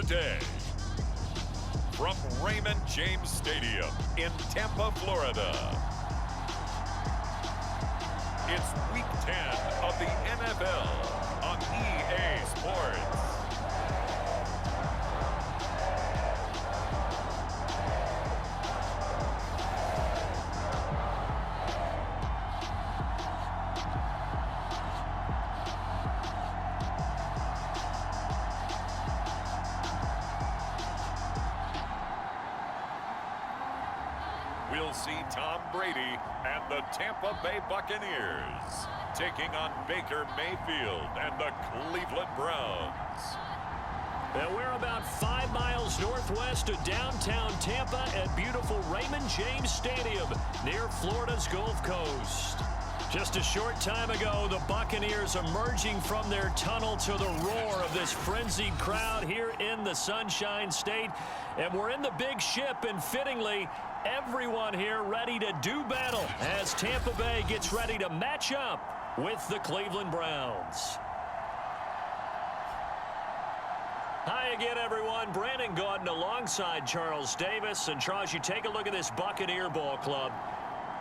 today. From Raymond James Stadium in Tampa, Florida, it's Week 10 of the NFL on EA Sports. We'll see Tom Brady and the Tampa Bay Buccaneers taking on Baker Mayfield and the Cleveland Browns. And we're about 5 miles northwest of downtown Tampa at beautiful Raymond James Stadium near Florida's Gulf Coast. Just a short time ago, the Buccaneers emerging from their tunnel to the roar of this frenzied crowd here in the Sunshine State. And we're in the big ship, and fittingly, everyone here ready to do battle as Tampa Bay gets ready to match up with the Cleveland Browns. Hi again, everyone. Brandon Gaudin alongside Charles Davis. And Charles, you take a look at this Buccaneer ball club.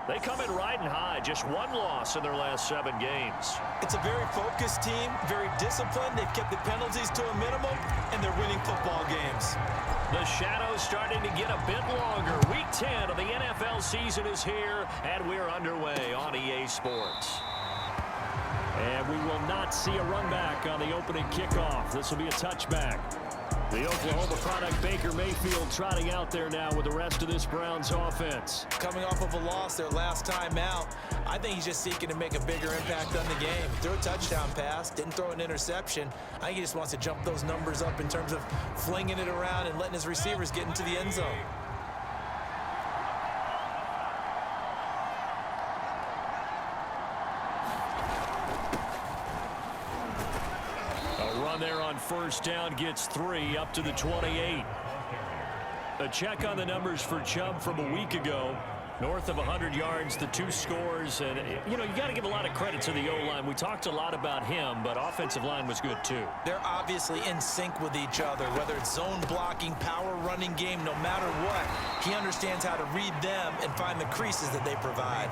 They come in riding high, just one loss in their last 7 games. It's a very focused team, very disciplined. They've kept the penalties to a minimum, and they're winning football games. The shadow's starting to get a bit longer. Week 10 of the NFL season is here, and we're underway on EA Sports. And we will not see a run back on the opening kickoff. This will be a touchback. The Oklahoma product, Baker Mayfield, trotting out there now with the rest of this Browns offense. Coming off of a loss their last time out, I think he's just seeking to make a bigger impact on the game. Threw a touchdown pass, didn't throw an interception. I think he just wants to jump those numbers up in terms of flinging it around and letting his receivers get into the end zone. There on first down gets 3 up to the 28. A check on the numbers for Chubb from a week ago. North of 100 yards, the 2 scores. And, you know, you got to give a lot of credit to the O-line. We talked a lot about him, but offensive line was good, too. They're obviously in sync with each other, whether it's zone blocking, power running game, no matter what. He understands how to read them and find the creases that they provide.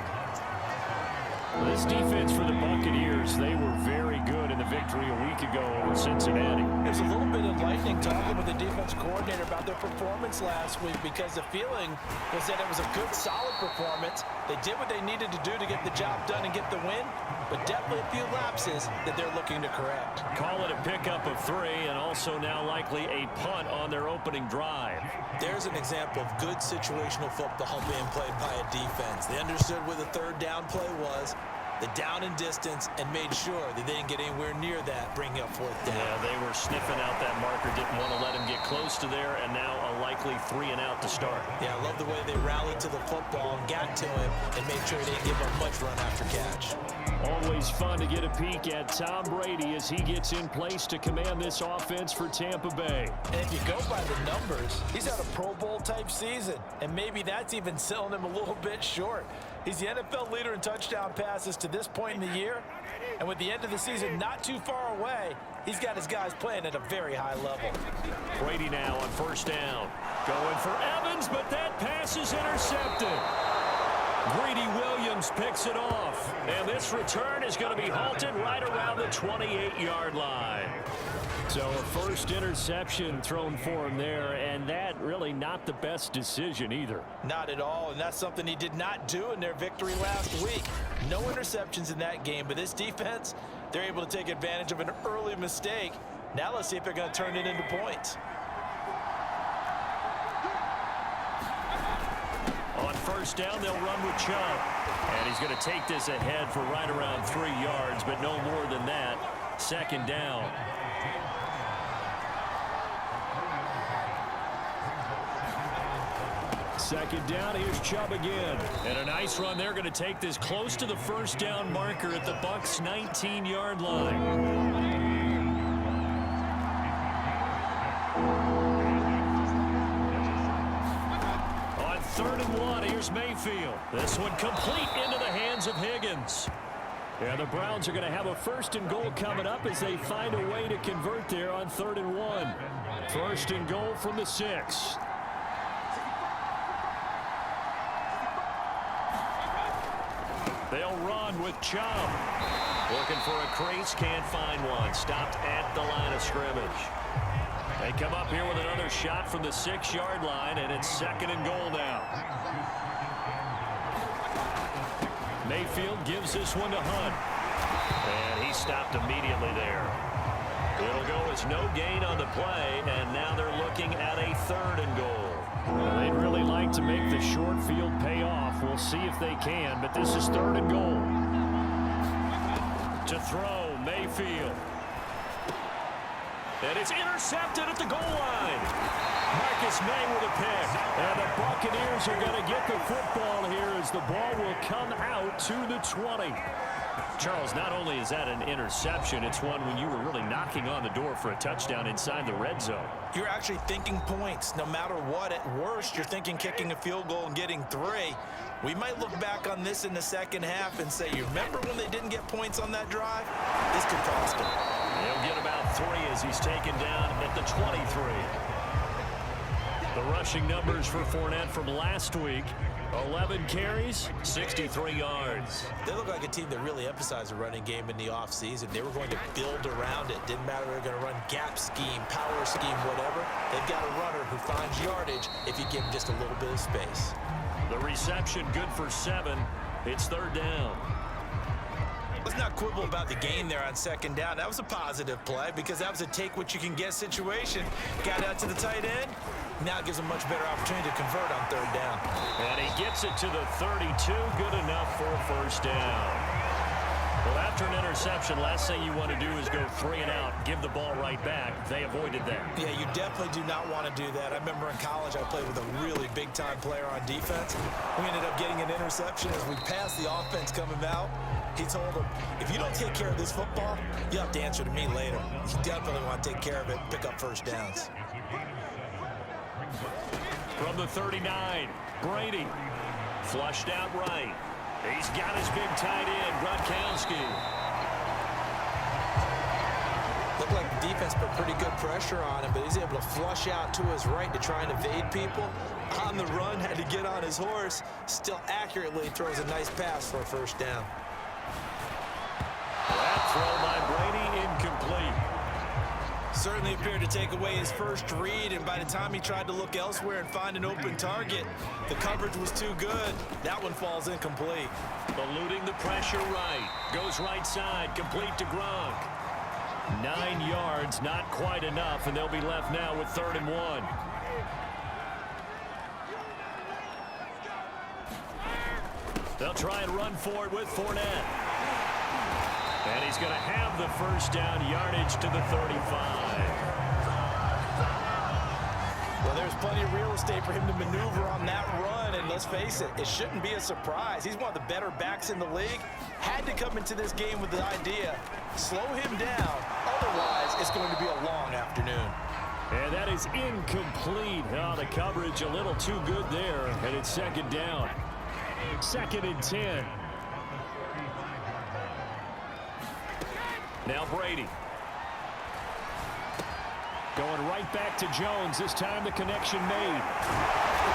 This defense for the Buccaneers, they were very good in the victory a week ago over Cincinnati. There's a little bit enlightening talking with the defense coordinator about their performance last week, because the feeling was that it was a good, solid performance. They did what they needed to do to get the job done and get the win, but definitely a few lapses that they're looking to correct. Call it a pickup of 3, and also now likely a punt on their opening drive. There's an example of good situational football being played by a defense. They understood where the third down play was, the down and distance, and made sure that they didn't get anywhere near that, bringing up 4th down. Yeah, they were sniffing out that marker, didn't want to let him get close to there, and now a likely 3 and out to start. Yeah, I love the way they rallied to the football and got to him and made sure they didn't give him much run after catch. Always fun to get a peek at Tom Brady as he gets in place to command this offense for Tampa Bay. And if you go by the numbers, he's had a Pro Bowl type season, and maybe that's even selling him a little bit short. He's the NFL leader in touchdown passes to this point in the year, and with the end of the season not too far away, he's got his guys playing at a very high level. Brady now on first down. Going for Evans, but that pass is intercepted. Greedy Williams picks it off, and this return is going to be halted right around the 28-yard line. So a first interception thrown for him there, and that really not the best decision either. Not at all, and that's something he did not do in their victory last week. No interceptions in that game, but this defense, they're able to take advantage of an early mistake. Now let's see if they're going to turn it into points. On first down, they'll run with Chubb. And he's going to take this ahead for right around 3 yards, but no more than that. 2nd down. Second down, here's Chubb again. And a nice run. They're going to take this close to the first down marker at the Bucs' 19-yard line. Third and 1, here's Mayfield. This one complete into the hands of Higgins. Yeah, the Browns are going to have a 1st and goal coming up as they find a way to convert there on 3rd and 1. 1st and goal from the 6. They'll run with Chubb. Looking for a crease, can't find one. Stopped at the line of scrimmage. They come up here with another shot from the 6-yard line, and it's 2nd and goal now. Mayfield gives this one to Hunt. And he stopped immediately there. It'll go as no gain on the play, and now they're looking at a 3rd and goal. Well, they'd really like to make the short field pay off. We'll see if they can, but this is 3rd and goal. To throw, Mayfield. And it's intercepted at the goal line. Marcus May with a pick. And the Buccaneers are going to get the football here as the ball will come out to the 20. Charles, not only is that an interception, it's one when you were really knocking on the door for a touchdown inside the red zone. You're actually thinking points. No matter what, at worst, you're thinking kicking a field goal and getting 3. We might look back on this in the second half and say, you remember when they didn't get points on that drive? This could cost them. He'll get about 3 as he's taken down at the 23. The rushing numbers for Fournette from last week: 11 carries, 63 yards. They look like a team that really emphasized the running game in the offseason. They were going to build around it. Didn't matter if they were going to run gap scheme, power scheme, whatever. They've got a runner who finds yardage if you give him just a little bit of space. The reception good for 7. It's 3rd down. Let's not quibble about the gain there on 2nd down. That was a positive play because that was a take-what-you-can-get situation. Got out to the tight end. Now it gives him a much better opportunity to convert on 3rd down. And he gets it to the 32. Good enough for a 1st down. Well, after an interception, last thing you want to do is go 3 and out, give the ball right back. They avoided that. Yeah, you definitely do not want to do that. I remember in college I played with a really big-time player on defense. We ended up getting an interception as we passed the offense coming out. He told him, if you don't take care of this football, you have to answer to me later. You definitely want to take care of it, pick up 1st downs. From the 39, Brady. Flushed out right. He's got his big tight end, Gronkowski. Looked like the defense put pretty good pressure on him, but he's able to flush out to his right to try and evade people. On the run, had to get on his horse. Still accurately throws a nice pass for a 1st down. That throw by Brady incomplete. Certainly appeared to take away his first read, and by the time he tried to look elsewhere and find an open target, the coverage was too good. That one falls incomplete. Eluding the pressure right. Goes right side, complete to Gronk. 9 yards, not quite enough, and they'll be left now with 3rd and 1. They'll try and run for it with Fournette. And he's going to have the 1st down, yardage to the 35. Well, there's plenty of real estate for him to maneuver on that run, and let's face it, it shouldn't be a surprise. He's one of the better backs in the league. Had to come into this game with the idea, slow him down, otherwise it's going to be a long afternoon. And that is incomplete. Oh, the coverage a little too good there, and it's 2nd down. 2nd and 10. Now Brady. Going right back to Jones. This time the connection made.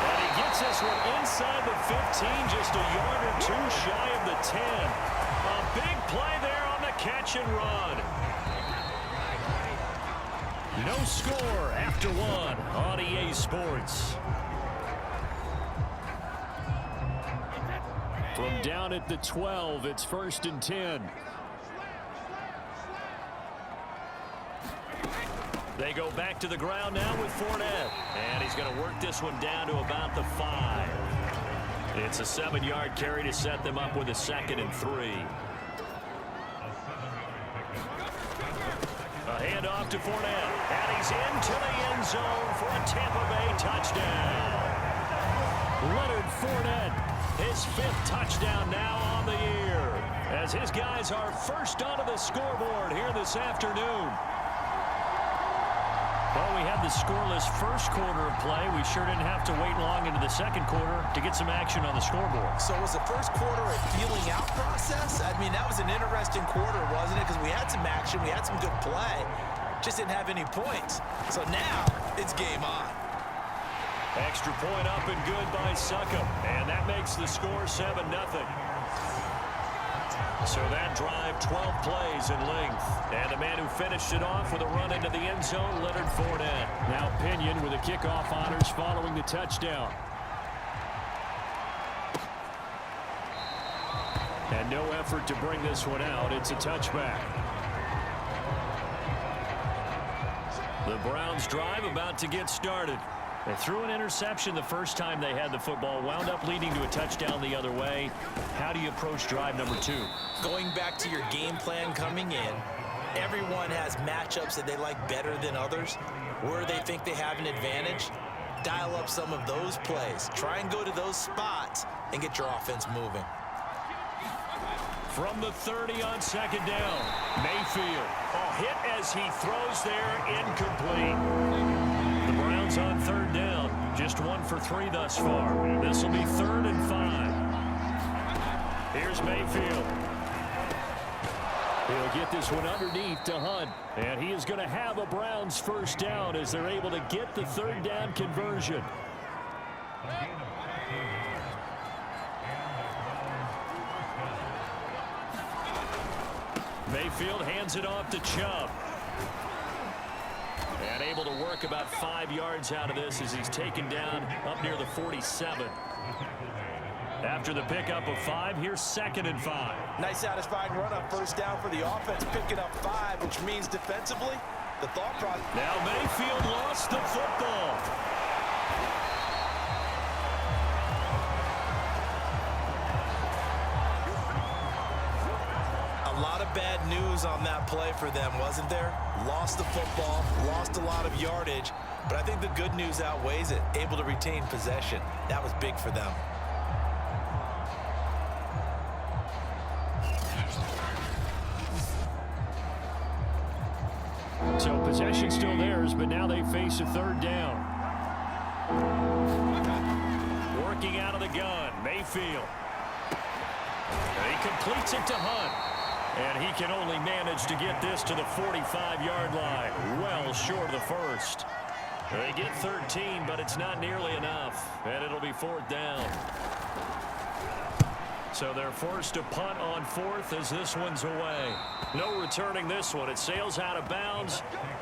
And he gets this one inside the 15, just a yard or 2 shy of the 10. A big play there on the catch and run. No score after 1 on EA Sports. From down at the 12, it's 1st and 10. They go back to the ground now with Fournette. And he's going to work this one down to about the 5. It's a 7-yard carry to set them up with a 2nd and 3. A handoff to Fournette. And he's into the end zone for a Tampa Bay touchdown. Leonard Fournette, his 5th touchdown now on the year, as his guys are first onto the scoreboard here this afternoon. Well, we had the scoreless first quarter of play. We sure didn't have to wait long into the second quarter to get some action on the scoreboard. So was the first quarter a feeling out process? I mean, that was an interesting quarter, wasn't it? Because we had some action, we had some good play, just didn't have any points. So now it's game on. Extra point up and good by Succop. And that makes the score 7-0. So that drive, 12 plays in length. And the man who finished it off with a run into the end zone, Leonard Fournette. Now Pinion with the kickoff honors following the touchdown. And no effort to bring this one out. It's a touchback. The Browns drive about to get started. They threw an interception the first time they had the football, wound up leading to a touchdown the other way. How do you approach drive number 2? Going back to your game plan coming in, everyone has matchups that they like better than others. Where they think they have an advantage, dial up some of those plays. Try and go to those spots and get your offense moving. From the 30 on second down, Mayfield. Hit as he throws there, incomplete. The Browns on third down, just 1 for 3 thus far. This will be 3rd and 5. Here's Mayfield. He'll get this one underneath to Hunt. And he is going to have a Browns first down as they're able to get the 3rd down conversion. Mayfield hands it off to Chubb. And able to work about 5 yards out of this as he's taken down up near the 47. After the pickup of 5, here's 2nd and 5. Nice satisfying run on first down for the offense, picking up 5, which means defensively, the thought process. Now Mayfield lost the football. A lot of bad news on that play for them, wasn't there? Lost the football, lost a lot of yardage, but I think the good news outweighs it. Able to retain possession. That was big for them. So possession still theirs, but now they face a 3rd down. Working out of the gun, Mayfield. And he completes it to Hunt. And he can only manage to get this to the 45-yard line. Well short of the first. They get 13, but it's not nearly enough. And it'll be 4th down. So they're forced to punt on 4th as this one's away. No returning this one. It sails out of bounds,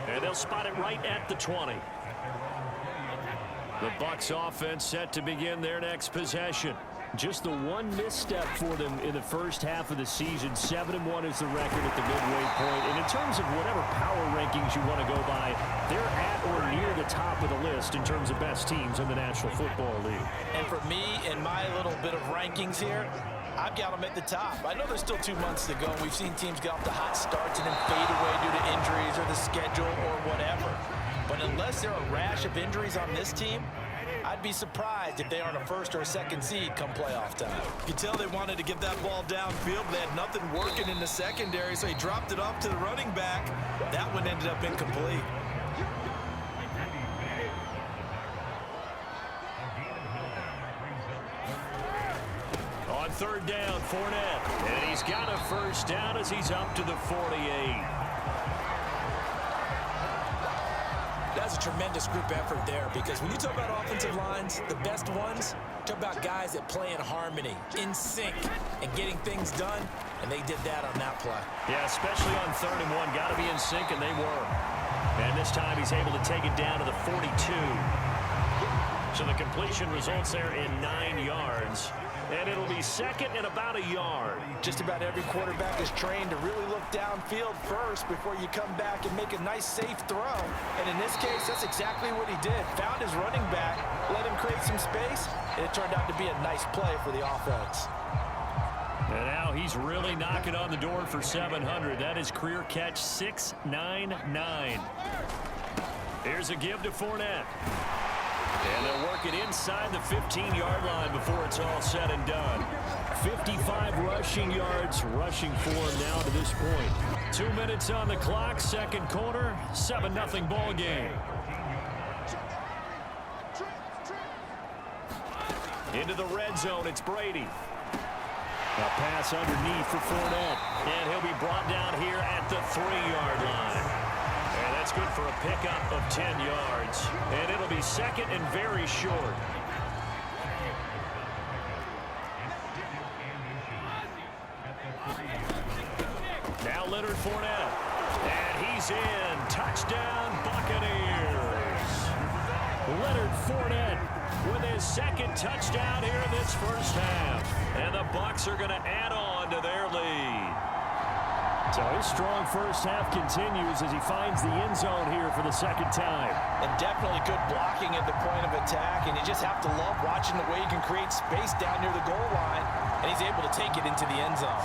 and they'll spot it right at the 20. The Bucs offense set to begin their next possession. Just the one misstep for them in the first half of the season. 7-1 is the record at the midway point. And in terms of whatever power rankings you want to go by, they're at or near the top of the list in terms of best teams in the National Football League. And for me, in my little bit of rankings here, I've got them at the top. I know there's still 2 months to go. We've seen teams get off to hot starts and then fade away due to injuries or the schedule or whatever. But unless there are a rash of injuries on this team, I'd be surprised if they aren't a 1st or a 2nd seed come playoff time. You can tell they wanted to get that ball downfield, but they had nothing working in the secondary, so he dropped it off to the running back. That one ended up incomplete. On 3rd down, Fournette. And he's got a first down as he's up to the 48. That's a tremendous group effort there, because when you talk about offensive lines, the best ones, talk about guys that play in harmony, in sync, and getting things done, and they did that on that play. Yeah, especially on 3rd and 1. Got to be in sync, and they were. And this time he's able to take it down to the 42. So the completion results there in 9 yards. And it'll be 2nd and about a yard. Just about every quarterback is trained to really look downfield first before you come back and make a nice, safe throw. And in this case, that's exactly what he did. Found his running back, let him create some space, and it turned out to be a nice play for the offense. And now he's really knocking on the door for 700. That is career catch 699. Here's a give to Fournette. And they'll work it inside the 15-yard line before it's all said and done. 55 rushing yards rushing for him now to this point. 2 minutes on the clock, second quarter, 7-0 ball game. Into the red zone, it's Brady. A pass underneath for Fournette. And he'll be brought down here at the 3-yard line. And that's good for a pickup of 10 yards. And it'll be second and very short. Now Leonard Fournette. And he's in. Touchdown, Buccaneers. Leonard Fournette with his second touchdown here in this first half. And the Bucs are going to add on to their lead. So his strong first half continues as he finds the end zone here for the second time. And definitely good blocking at the point of attack. And you just have to love watching the way he can create space down near the goal line. And he's able to take it into the end zone.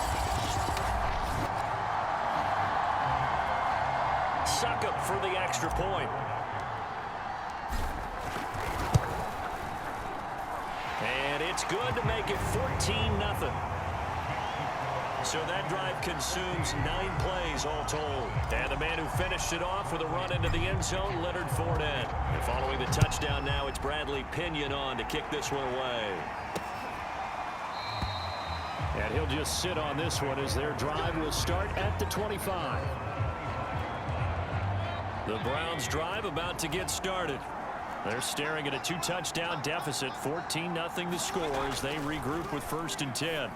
Suck up for the extra point. And it's good to make it 14-0. So that drive consumes 9 plays all told. And the man who finished it off with a run into the end zone, Leonard Fournette. And following the touchdown now, it's Bradley Pinion on to kick this one away. And he'll just sit on this one as their drive will start at the 25. The Browns drive about to get started. They're staring at a 2-touchdown deficit, 14-0 the score as they regroup with 1st and 10.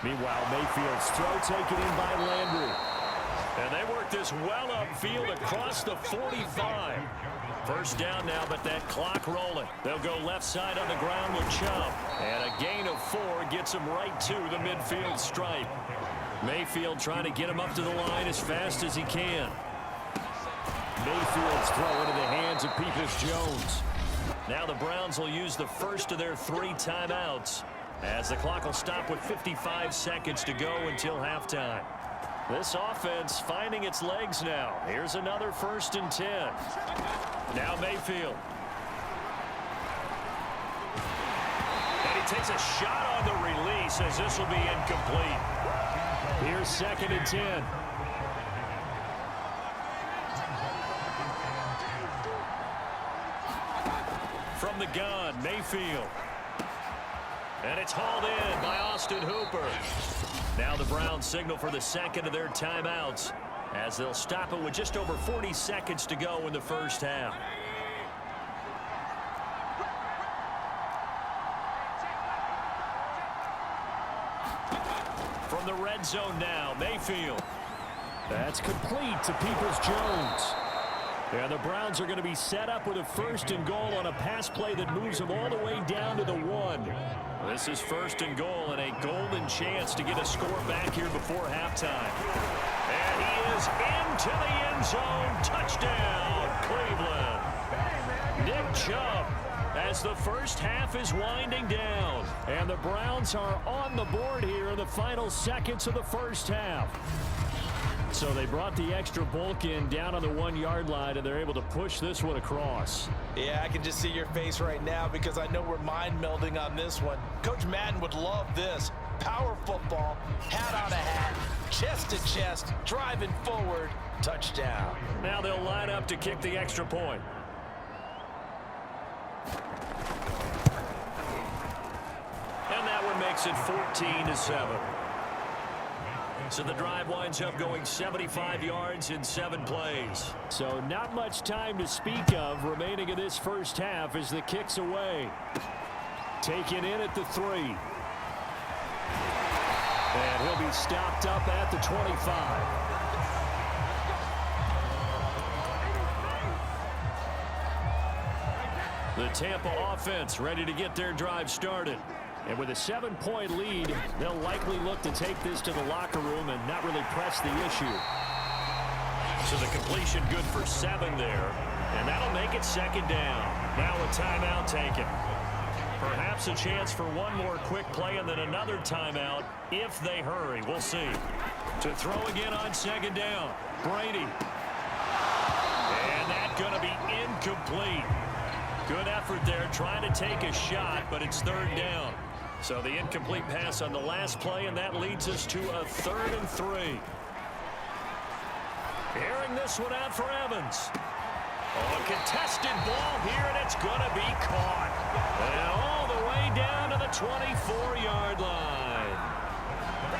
Meanwhile, Mayfield's throw taken in by Landry. And they work this well upfield across the 45. First down now, but that clock rolling. They'll go left side on the ground with Chubb. And a gain of 4 gets him right to the midfield stripe. Mayfield trying to get him up to the line as fast as he can. Mayfield's throw into the hands of Peoples-Jones. Now the Browns will use the first of their 3 timeouts as the clock will stop with 55 seconds to go until halftime. This offense finding its legs now. Here's another 1st and 10. Now Mayfield. And he takes a shot on the release as this will be incomplete. Here's 2nd and 10. From the gun, Mayfield. And it's hauled in by Austin Hooper. Now the Browns signal for the second of their timeouts as they'll stop it with just over 40 seconds to go in the first half. From the red zone now, Mayfield. That's complete to Peoples-Jones. And the Browns are going to be set up with a 1st and goal on a pass play that moves them all the way down to the 1. This is 1st and goal and a golden chance to get a score back here before halftime. And he is into the end zone. Touchdown, Cleveland. Nick Chubb as the first half is winding down. And the Browns are on the board here in the final seconds of the first half. So they brought the extra bulk in down on the 1-yard line, and they're able to push this one across. Yeah, I can just see your face right now because I know we're mind melding on this one. Coach Madden would love this. Power football, hat on a hat, chest to chest, driving forward, touchdown. Now they'll line up to kick the extra point. And that one makes it 14-7. So the drive winds up going 75 yards in 7 plays. So not much time to speak of remaining in this first half as the kick's away. Taken in at the 3. And he'll be stopped up at the 25. The Tampa offense ready to get their drive started. And with a 7-point lead, they'll likely look to take this to the locker room and not really press the issue. So the completion good for 7 there. And that'll make it 2nd down. Now a timeout taken. Perhaps a chance for one more quick play and then another timeout if they hurry. We'll see. To throw again on 2nd down. Brady. And that's going to be incomplete. Good effort there trying to take a shot, but it's 3rd down. So the incomplete pass on the last play, and that leads us to a 3rd and 3. bring this one out for Evans. A contested ball here, and it's going to be caught. And all the way down to the 24-yard line.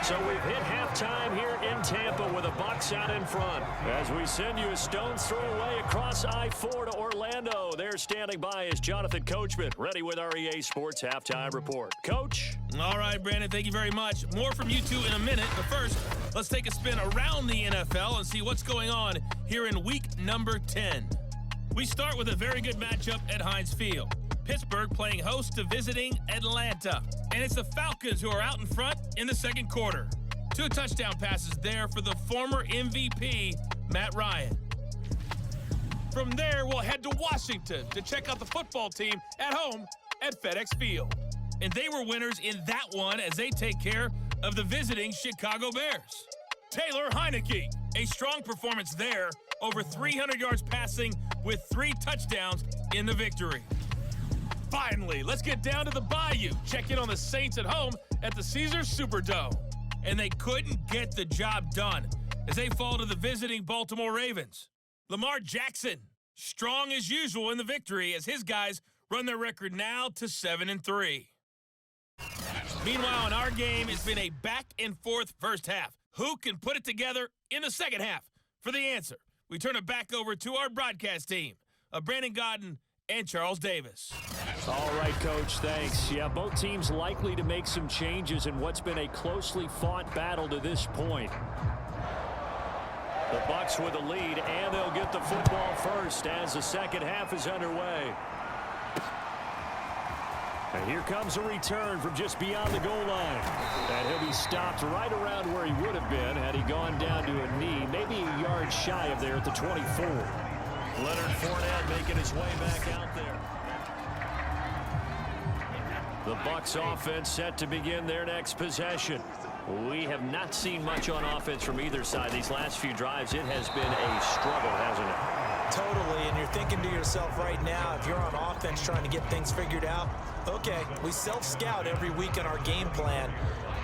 So we've hit halftime here in Tampa with the Bucs out in front. As we send you a stone's throw away across I-4 to Orlando. There standing by is Jonathan Coachman, ready with our EA Sports Halftime Report. Coach? All right, Brandon, thank you very much. More from you two in a minute, but first, let's take a spin around the NFL and see what's going on here in week number 10. We start with a very good matchup at Heinz Field. Pittsburgh playing host to visiting Atlanta. And it's the Falcons who are out in front in the second quarter. 2 touchdown passes there for the former MVP, Matt Ryan. From there, we'll head to Washington to check out the football team at home at FedEx Field. And they were winners in that one as they take care of the visiting Chicago Bears. Taylor Heineke, a strong performance there, over 300 yards passing with 3 touchdowns in the victory. Finally, let's get down to the Bayou. Check in on the Saints at home at the Caesars Superdome. And they couldn't get the job done as they fall to the visiting Baltimore Ravens. Lamar Jackson, strong as usual in the victory as his guys run their record now to 7-3. Meanwhile, in our game, it's been a back-and-forth first half. Who can put it together in the second half? For the answer, we turn it back over to our broadcast team of Brandon Godden and Charles Davis. All right, Coach, thanks. Yeah, both teams likely to make some changes in what's been a closely fought battle to this point. The Bucs with a lead, and they'll get the football first as the second half is underway. And here comes a return from just beyond the goal line. And he'll be stopped right around where he would have been had he gone down to a knee, maybe a yard shy of there at the 24. Leonard Fournette making his way back out there. The Bucs offense set to begin their next possession. We have not seen much on offense from either side. These last few drives, it has been a struggle, hasn't it? Totally, and you're thinking to yourself right now, if you're on offense trying to get things figured out, okay, we self-scout every week in our game plan.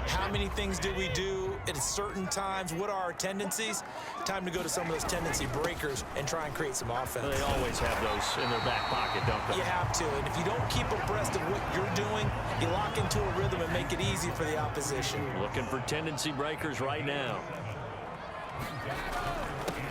How many things do we do at certain times? What are our tendencies? Time to go to some of those tendency breakers and try and create some offense. They always have those in their back pocket, don't they? You have to, and if you don't keep abreast of what you're doing, you lock into a rhythm and make it easy for the opposition. Looking for tendency breakers right now.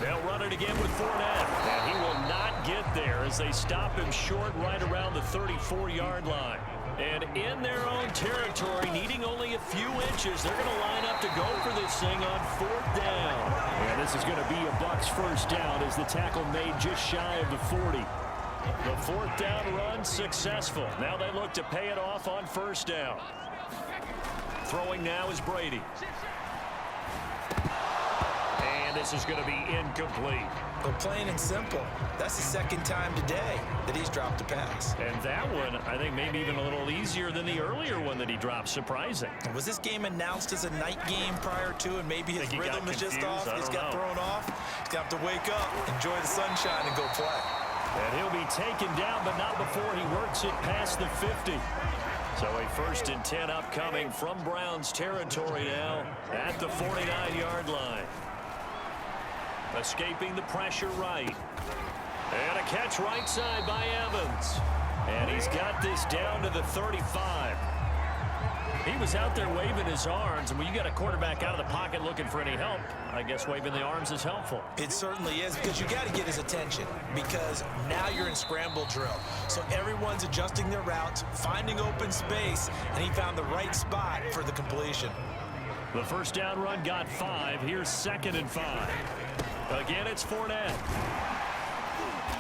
They'll run it again with Fournette, and he will not get there as they stop him short right around the 34-yard line. And in their own territory, needing only a few inches, they're going to line up to go for this thing on 4th down. And this is going to be a Bucs first down as the tackle made just shy of the 40. The 4th down run successful. Now they look to pay it off on 1st down. Throwing now is Brady. And this is going to be incomplete. But plain and simple, that's the second time today that he's dropped a pass. And that one, I think, maybe even a little easier than the earlier one that he dropped. Surprising. Was this game announced as a night game prior to, and maybe his rhythm is just off? He's got thrown off. He's got to wake up, enjoy the sunshine, and go play. And he'll be taken down, but not before he works it past the 50. So a 1st and 10 upcoming from Browns territory now at the 49-yard line. Escaping the pressure right. And a catch right side by Evans. And he's got this down to the 35. He was out there waving his arms, and when you got a quarterback out of the pocket looking for any help, I guess waving the arms is helpful. It certainly is, because you got to get his attention, because now you're in scramble drill. So everyone's adjusting their routes, finding open space, and he found the right spot for the completion. The 1st down run got 5. Here's 2nd and 5. Again, it's Fournette.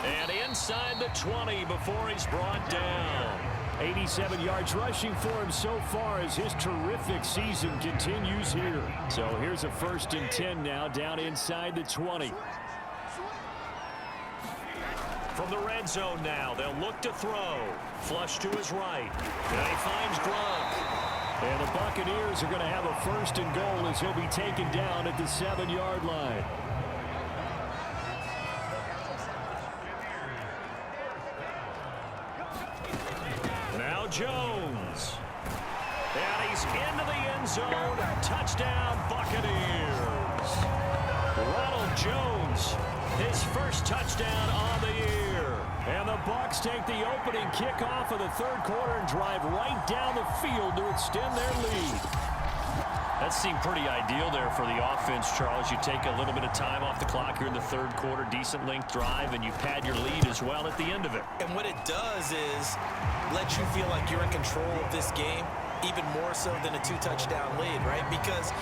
And inside the 20 before he's brought down. 87 yards rushing for him so far as his terrific season continues here. So here's a 1st and 10 now down inside the 20. From the red zone now, they'll look to throw. Flush to his right. And he finds Gronk. And the Buccaneers are going to have a 1st and goal as he'll be taken down at the 7-yard line. Now Jones. And he's into the end zone. Touchdown, Buccaneers. Ronald Jones his first touchdown on the year. And the Bucs take the opening kickoff of the third quarter and drive right down the field to extend their lead. That seemed pretty ideal there for the offense, Charles. You take a little bit of time off the clock here in the third quarter, decent length drive, and you pad your lead as well at the end of it. And what it does is let you feel like you're in control of this game, even more so than a 2-touchdown lead, right? Because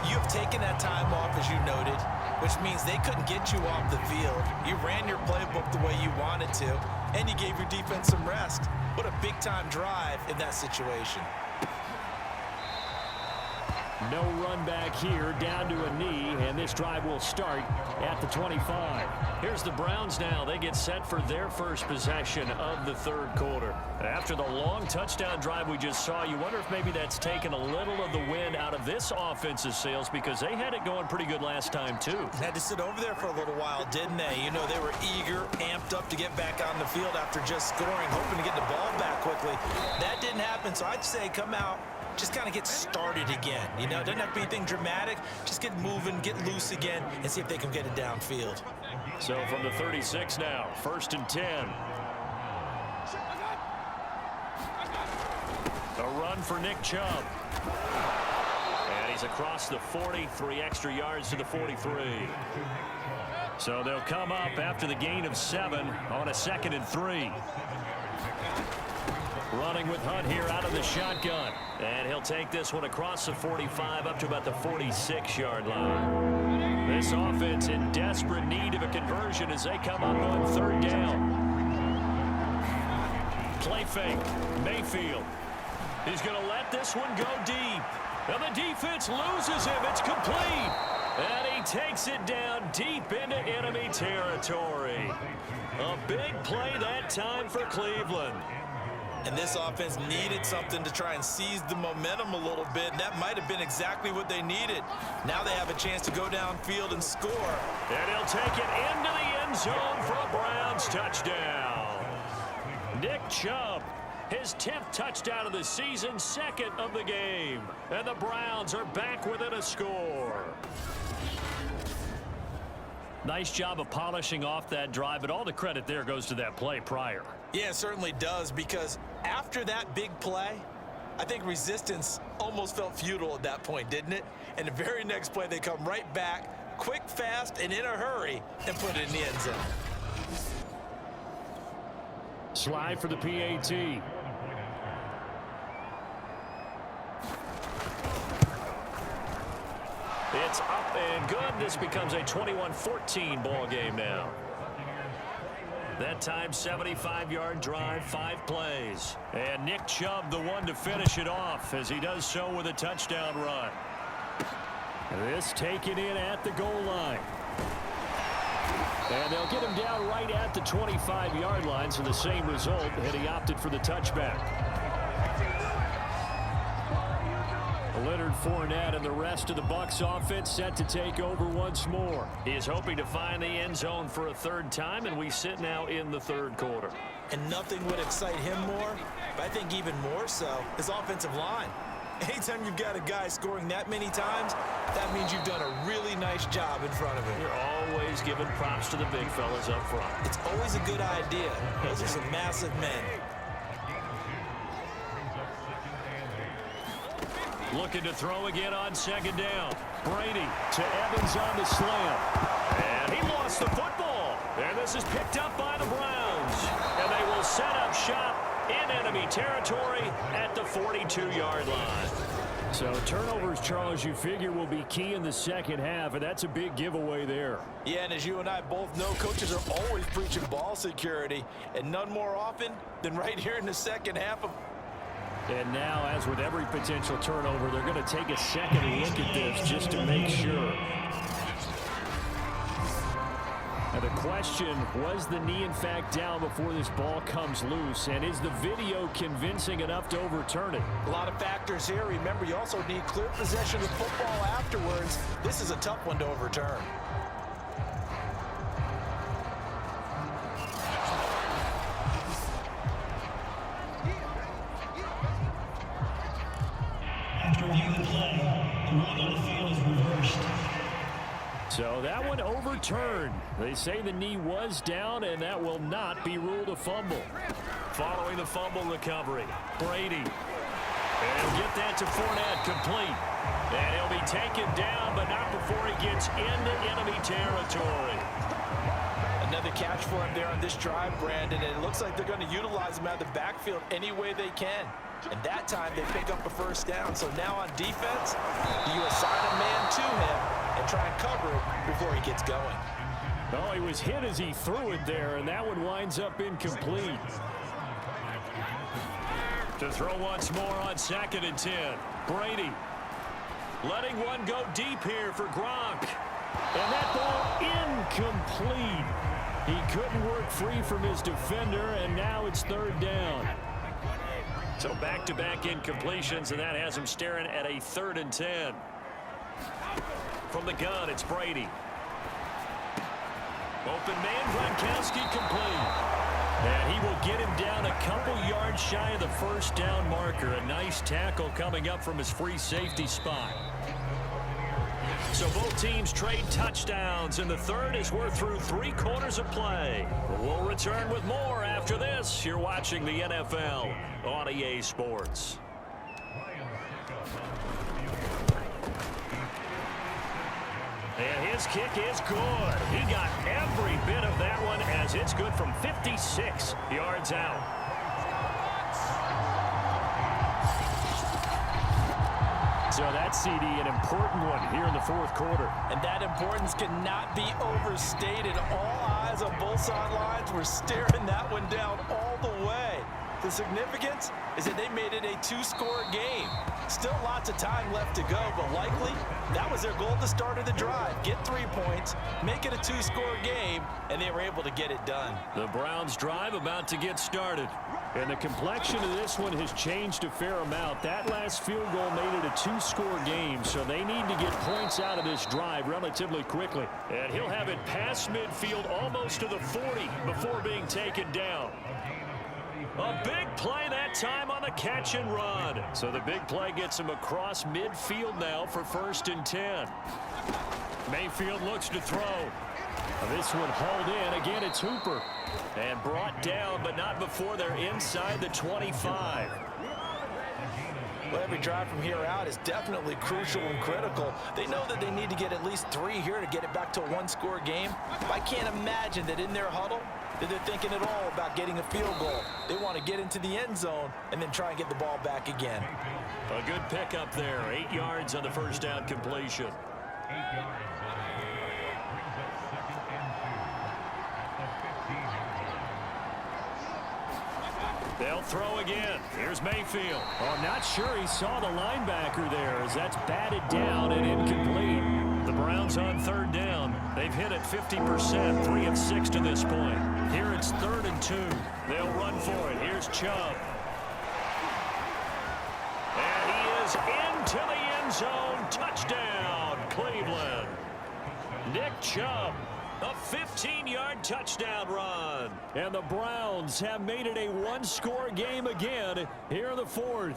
you've taken that time off, as you noted, which means they couldn't get you off the field. You ran your playbook the way you wanted to, and you gave your defense some rest. What a big-time drive in that situation. No run back here, down to a knee, and this drive will start at the 25. Here's the Browns now. They get set for their first possession of the third quarter. After the long touchdown drive we just saw, you wonder if maybe that's taken a little of the wind out of this offense's sails, because they had it going pretty good last time, too. Had to sit over there for a little while, didn't they? You know, they were eager, amped up to get back on the field after just scoring, hoping to get the ball back quickly. That didn't happen, so I'd say come out, just kind of get started again. You know, it doesn't have to be anything dramatic. Just get moving, get loose again, and see if they can get it downfield. So from the 36 now, 1st and 10. A run for Nick Chubb. And he's across the 40, 3 extra yards to the 43. So they'll come up after the gain of 7 on a 2nd and 3. Running with Hunt here out of the shotgun. And he'll take this one across the 45 up to about the 46-yard line. This offense in desperate need of a conversion as they come up on 3rd down. Play fake. Mayfield. He's going to let this one go deep. And the defense loses him. It's complete. And he takes it down deep into enemy territory. A big play that time for Cleveland. And this offense needed something to try and seize the momentum a little bit, and that might have been exactly what they needed. Now they have a chance to go downfield and score. And he'll take it into the end zone for a Browns touchdown. Nick Chubb, his 10th touchdown of the season, 2nd of the game. And the Browns are back within a score. Nice job of polishing off that drive, but all the credit there goes to that play prior. Yeah, it certainly does, because after that big play, I think resistance almost felt futile at that point, didn't it? And the very next play, they come right back, quick, fast, and in a hurry, and put it in the end zone. Slide for the PAT. It's up and good. This becomes a 21-14 ball game now. That time, 75-yard drive, 5 plays. And Nick Chubb, the one to finish it off, as he does so with a touchdown run. This taken in at the goal line. And they'll get him down right at the 25-yard line, so the same result, and he opted for the touchback. Leonard Fournette and the rest of the Bucs offense set to take over once more. He is hoping to find the end zone for a 3rd time, and we sit now in the 3rd quarter. And nothing would excite him more, but I think even more so, his offensive line. Anytime you've got a guy scoring that many times, that means you've done a really nice job in front of him. You're always giving props to the big fellas up front. It's always a good idea. Those are some massive men. Looking to throw again on 2nd down. Brady to Evans on the slam. And he lost the football. And this is picked up by the Browns. And they will set up shop in enemy territory at the 42-yard line. So turnovers, Charles, you figure will be key in the second half, and that's a big giveaway there. Yeah, and as you and I both know, coaches are always preaching ball security, and none more often than right here in the second half of. And now, as with every potential turnover, they're going to take a second look at this just to make sure. Now the question, was the knee in fact down before this ball comes loose? And is the video convincing enough to overturn it? A lot of factors here. Remember, you also need clear possession of football afterwards. This is a tough one to overturn. So that one overturned. They say the knee was down, and that will not be ruled a fumble. Following the fumble recovery, Brady. And he'll get that to Fournette, complete. And he'll be taken down, but not before he gets into enemy territory. Another catch for him there on this drive, Brandon, and it looks like they're going to utilize him out of the backfield any way they can. And that time they pick up a first down. So now on defense, you assign a man to him and try and cover it before he gets going. Oh, he was hit as he threw it there, and that one winds up incomplete. To throw once more on 2nd and 10. Brady letting one go deep here for Gronk. And that ball incomplete. He couldn't work free from his defender, and now it's 3rd down. So back-to-back incompletions, and that has him staring at a 3rd and 10. From the gun, it's Brady. Open man, Gronkowski complete. And he will get him down a couple yards shy of the first down marker. A nice tackle coming up from his free safety spot. So both teams trade touchdowns in the third as we're through 3 quarters of play. We'll return with more after this. You're watching the NFL on EA Sports. And his kick is good. He got every bit of that one as it's good from 56 yards out. So that CD, an important one here in the 4th quarter. And that importance cannot be overstated. All eyes on both sidelines were staring that one down all the way. The significance is that they made it a 2-score game. Still lots of time left to go, but likely that was their goal at the start of the drive. Get 3 points, make it a 2-score game, and they were able to get it done. The Browns drive about to get started. And the complexion of this one has changed a fair amount. That last field goal made it a 2-score game, so they need to get points out of this drive relatively quickly. And he'll have it past midfield almost to the 40 before being taken down. A big play that time on the catch and run. So the big play gets him across midfield now for 1st and 10. Mayfield looks to throw. This one hauled in. Again, it's Hooper. And brought down, but not before they're inside the 25. Well, every drive from here out is definitely crucial and critical. They know that they need to get at least 3 here to get it back to a 1-score game. I can't imagine that in their huddle that they're thinking at all about getting a field goal. They want to get into the end zone and then try and get the ball back again. A good pickup there. 8 yards on the first down completion. 8 yards. They'll throw again. Here's Mayfield. Oh, I'm not sure he saw the linebacker there as that's batted down and incomplete. The Browns on 3rd down. They've hit it 50%, 3 of 6 to this point. Here it's 3rd and 2. They'll run for it. Here's Chubb. And he is into the end zone. Touchdown, Cleveland. Nick Chubb. A 15-yard touchdown run. And the Browns have made it a 1-score game again here in the 4th.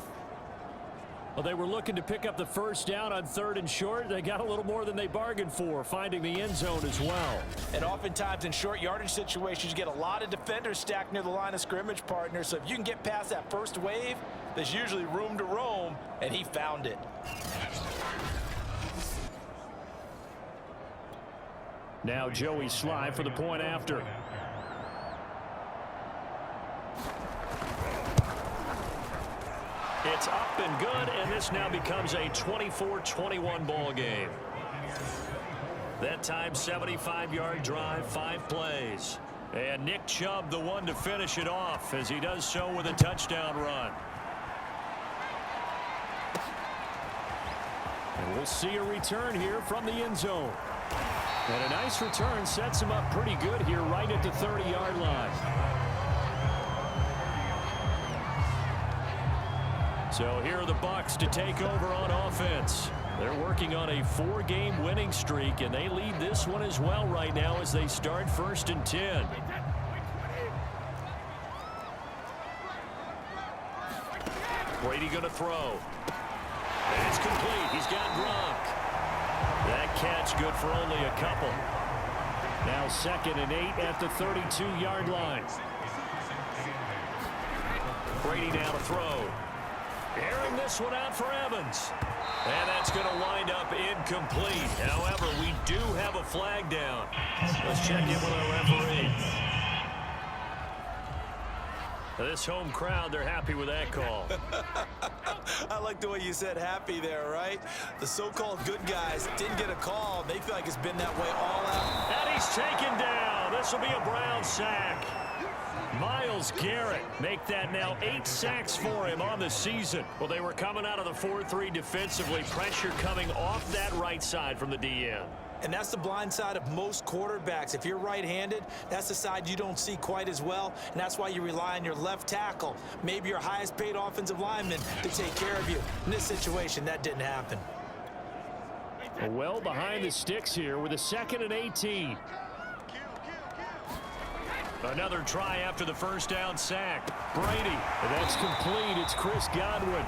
Well, they were looking to pick up the first down on 3rd and short. They got a little more than they bargained for, finding the end zone as well. And oftentimes in short yardage situations, you get a lot of defenders stacked near the line of scrimmage, partner. So if you can get past that first wave, there's usually room to roam, and he found it. Now Joey Sly for the point after. It's up and good, and this now becomes a 24-21 ball game. That time, 75-yard drive, 5 plays. And Nick Chubb the one to finish it off as he does so with a touchdown run. And we'll see a return here from the end zone. And a nice return sets him up pretty good here right at the 30-yard line. So here are the Bucs to take over on offense. They're working on a 4-game winning streak, and they lead this one as well right now as they start 1st and 10. Brady going to throw. And it's complete. He's got Gronk. That catch good for only a couple. Now 2nd and 8 at the 32-yard line. Brady now to throw. Airing this one out for Evans. And that's going to wind up incomplete. However, we do have a flag down. Let's check in with our referee. This home crowd, they're happy with that call. I like the way you said happy there, right? The so-called good guys didn't get a call. They feel like it's been that way all out. And he's taken down. This will be a Brown sack. Myles Garrett make that now 8 sacks for him on the season. Well, they were coming out of the 4-3 defensively. Pressure coming off that right side from the DN. And that's the blind side of most quarterbacks. If you're right-handed, that's the side you don't see quite as well, and that's why you rely on your left tackle, maybe your highest-paid offensive lineman, to take care of you. In this situation, that didn't happen. Well behind the sticks here with a 2nd and 18. Another try after the first down sack. Brady, that's complete. It's Chris Godwin.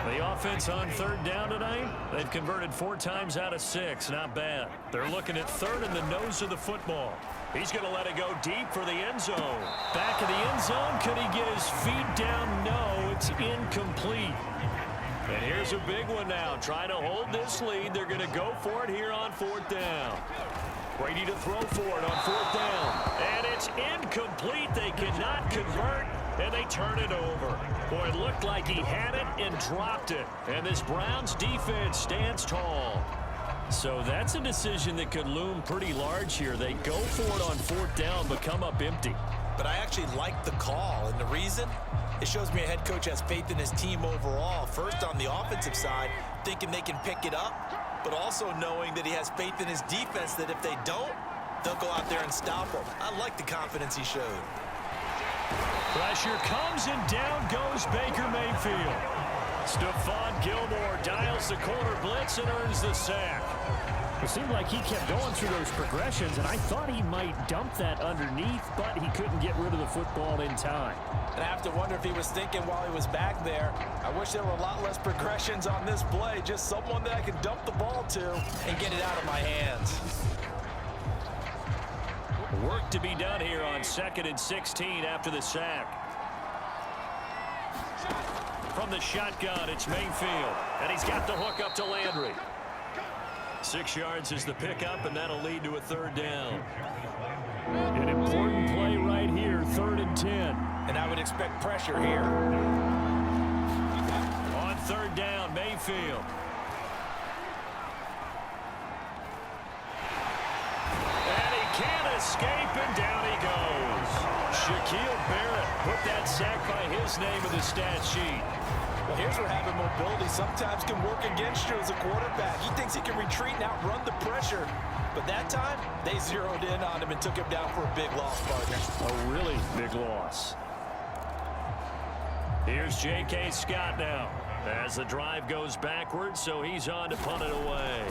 The offense on 3rd down tonight, they've converted 4 times out of 6. Not bad. They're looking at 3rd in the nose of the football. He's going to let it go deep for the end zone. Back of the end zone. Could he get his feet down? No, it's incomplete. And here's a big one now. Trying to hold this lead. They're going to go for it here on 4th down. Brady to throw for it on 4th down. And it's incomplete. They cannot convert, and they turn it over. Boy, it looked like he had it and dropped it. And this Browns defense stands tall. So that's a decision that could loom pretty large here. They go for it on 4th down, but come up empty. But I actually like the call, and the reason? It shows me a head coach has faith in his team overall. First, on the offensive side, thinking they can pick it up, but also knowing that he has faith in his defense that if they don't, they'll go out there and stop them. I like the confidence he showed. Pressure comes, and down goes Baker Mayfield. Stephon Gilmore dials the corner blitz and earns the sack. It seemed like he kept going through those progressions, and I thought he might dump that underneath, but he couldn't get rid of the football in time. And I have to wonder if he was thinking while he was back there, I wish there were a lot less progressions on this play, just someone that I can dump the ball to and get it out of my hands. Work to be done here on 2nd and 16 after the sack. From the shotgun, it's Mayfield, and he's got the hook up to Landry. 6 yards is the pickup, and that'll lead to a 3rd down. An important play right here, 3rd and 10. And I would expect pressure here. On 3rd down, Mayfield. And he can't escape, and down he goes. Shaquille Barrett put that sack by his name in the stat sheet. Well, here's where having mobility sometimes can work against you as a quarterback. He thinks he can retreat and outrun the pressure. But that time, they zeroed in on him and took him down for a big loss, partner. A really big loss. Here's J.K. Scott now as the drive goes backwards, so he's on to punt it away.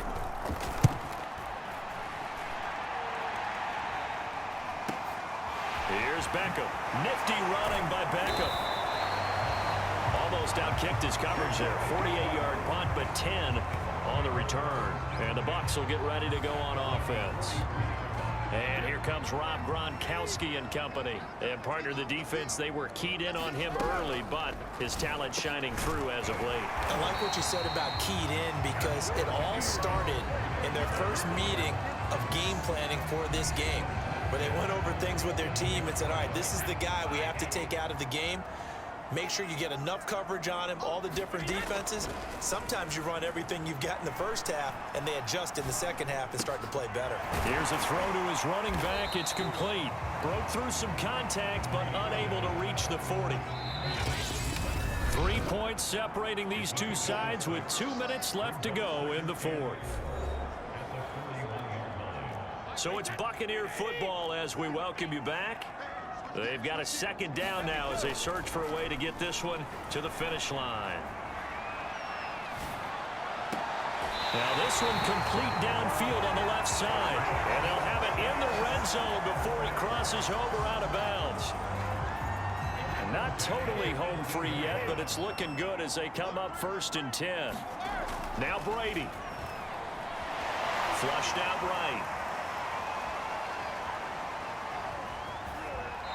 Here's Beckham. Nifty running by Beckham. Almost outkicked his coverage there. 48-yard punt, but 10 on the return. And the Bucs will get ready to go on offense. And here comes Rob Gronkowski and company. And partner, the defense, they were keyed in on him early, but his talent shining through as of late. I like what you said about keyed in because it all started in their first meeting of game planning for this game, where they went over things with their team and said, all right, this is the guy we have to take out of the game. Make sure you get enough coverage on him, all the different defenses. Sometimes you run everything you've got in the first half, and they adjust in the second half and start to play better. Here's a throw to his running back. It's complete. Broke through some contact, but unable to reach the 40. 3 points separating these two sides with 2 minutes left to go in the 4th. So it's Buccaneer football as we welcome you back. They've got a 2nd down now as they search for a way to get this one to the finish line. Now this one complete downfield on the left side. And they'll have it in the red zone before he crosses over out of bounds. And Not totally home free yet, but it's looking good as they come up 1st and 10. Now Brady. Flushed out right.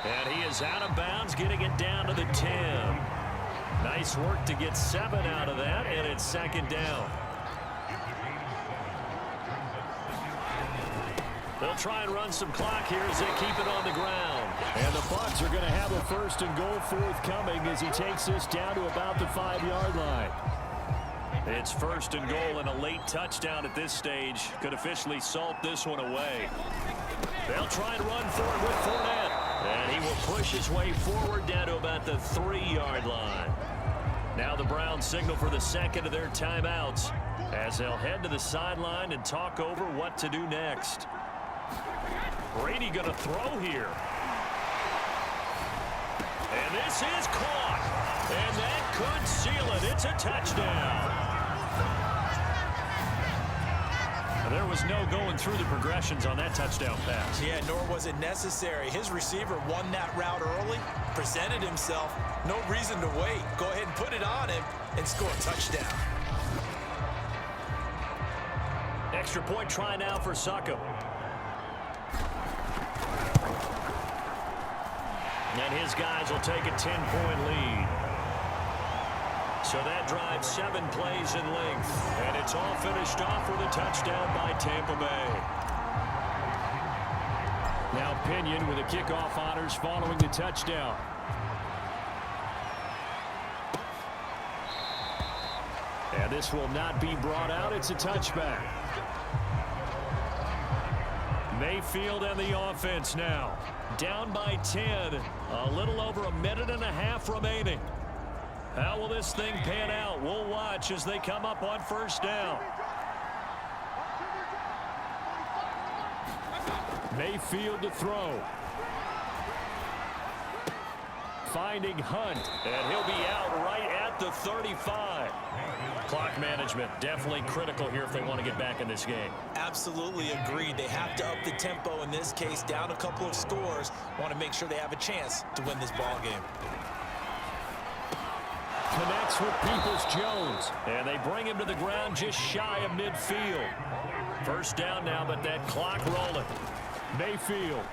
And he is out of bounds, getting it down to the 10. Nice work to get 7 out of that, and it's 2nd down. They'll try and run some clock here as they keep it on the ground. And the Bucs are going to have a 1st and goal forthcoming as he takes this down to about the 5-yard line. It's 1st and goal and a late touchdown at this stage. Could officially salt this one away. They'll try and run for it with Fournette. And he will push his way forward down to about the 3-yard line. Now the Browns signal for the 2nd of their timeouts as they'll head to the sideline and talk over what to do next. Brady going to throw here. And this is caught. And that could seal it. It's a touchdown. There was no going through the progressions on that touchdown pass. Yeah, nor was it necessary. His receiver won that route early, presented himself. No reason to wait. Go ahead and put it on him and score a touchdown. Extra point try now for Succop. And his guys will take a 10-point lead. So that drives 7 plays in length. And it's all finished off with a touchdown by Tampa Bay. Now Pinion with the kickoff honors following the touchdown. And this will not be brought out. It's a touchback. Mayfield and the offense now. Down by 10. A little over a minute and a half remaining. How will this thing pan out? We'll watch as they come up on 1st down. Mayfield to throw. Finding Hunt. And he'll be out right at the 35. Clock management definitely critical here if they want to get back in this game. Absolutely agreed. They have to up the tempo in this case, down a couple of scores. Want to make sure they have a chance to win this ball game. Connects with Peoples-Jones. And they bring him to the ground just shy of midfield. 1st down now, but that clock rolling. Mayfield.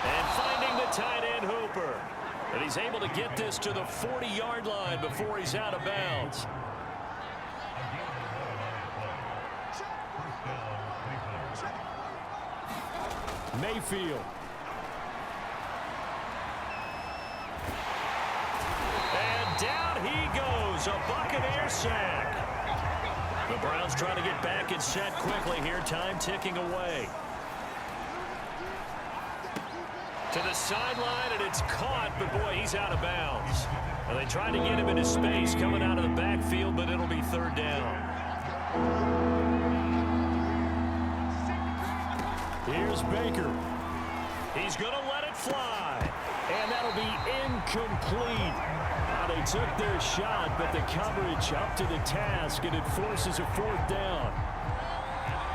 And finding the tight end Hooper. And he's able to get this to the 40-yard line before he's out of bounds. Mayfield. And down he goes. A Buccaneer sack. The Browns trying to get back and set quickly here. Time ticking away. To the sideline, and it's caught, but boy, he's out of bounds. And they tried to get him into space coming out of the backfield, but it'll be 3rd down. Here's Baker. He's going to let it fly. And that'll be incomplete. Now they took their shot, but the coverage up to the task, and it forces a 4th down.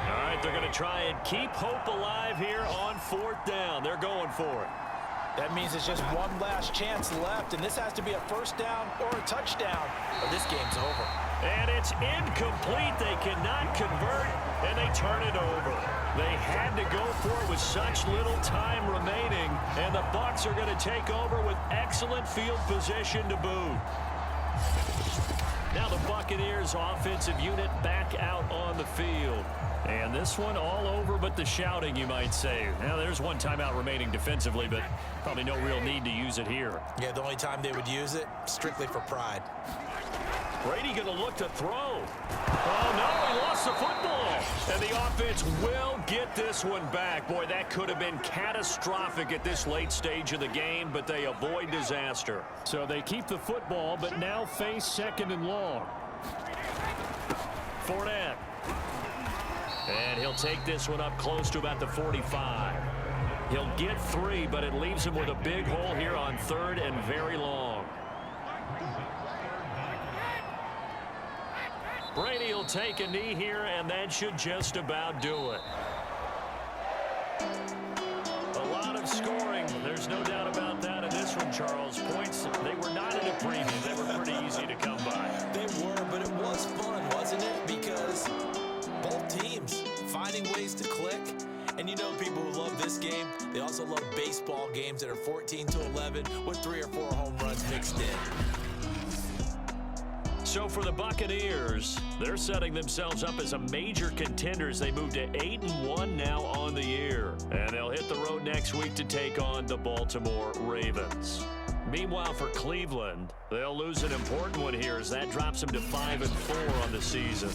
All right, they're going to try and keep hope alive here on 4th down. They're going for it. That means it's just one last chance left, and this has to be a 1st down or a touchdown, or this game's over. And it's incomplete. They cannot convert, and they turn it over. They had to go for it with such little time remaining, and the Bucs are going to take over with excellent field position to boot. Now the Buccaneers offensive unit back out on the field. And this one all over but the shouting, you might say. Now, there's one timeout remaining defensively, but probably no real need to use it here. Yeah, the only time they would use it, strictly for pride. Brady going to look to throw. Oh, no, he lost the football. And the offense will get this one back. Boy, that could have been catastrophic at this late stage of the game, but they avoid disaster. So they keep the football, but now face 2nd and long. Fournette. And he'll take this one up close to about the 45. He'll get 3, but it leaves him with a big hole here on 3rd and very long. Brady will take a knee here, and that should just about do it. A lot of scoring. There's There's no doubt about that in this one, Charles. Points, they were not in a premium. They were pretty easy to come by. They were, but it was fun, wasn't it? Because both teams finding ways to click. And you know people who love this game, they also love baseball games that are 14-11 with 3 or 4 home runs mixed in. So for the Buccaneers, they're setting themselves up as a major contender as they move to 8-1 now on the year. And they'll hit the road next week to take on the Baltimore Ravens. Meanwhile, for Cleveland, they'll lose an important one here as that drops them to 5-4 on the season.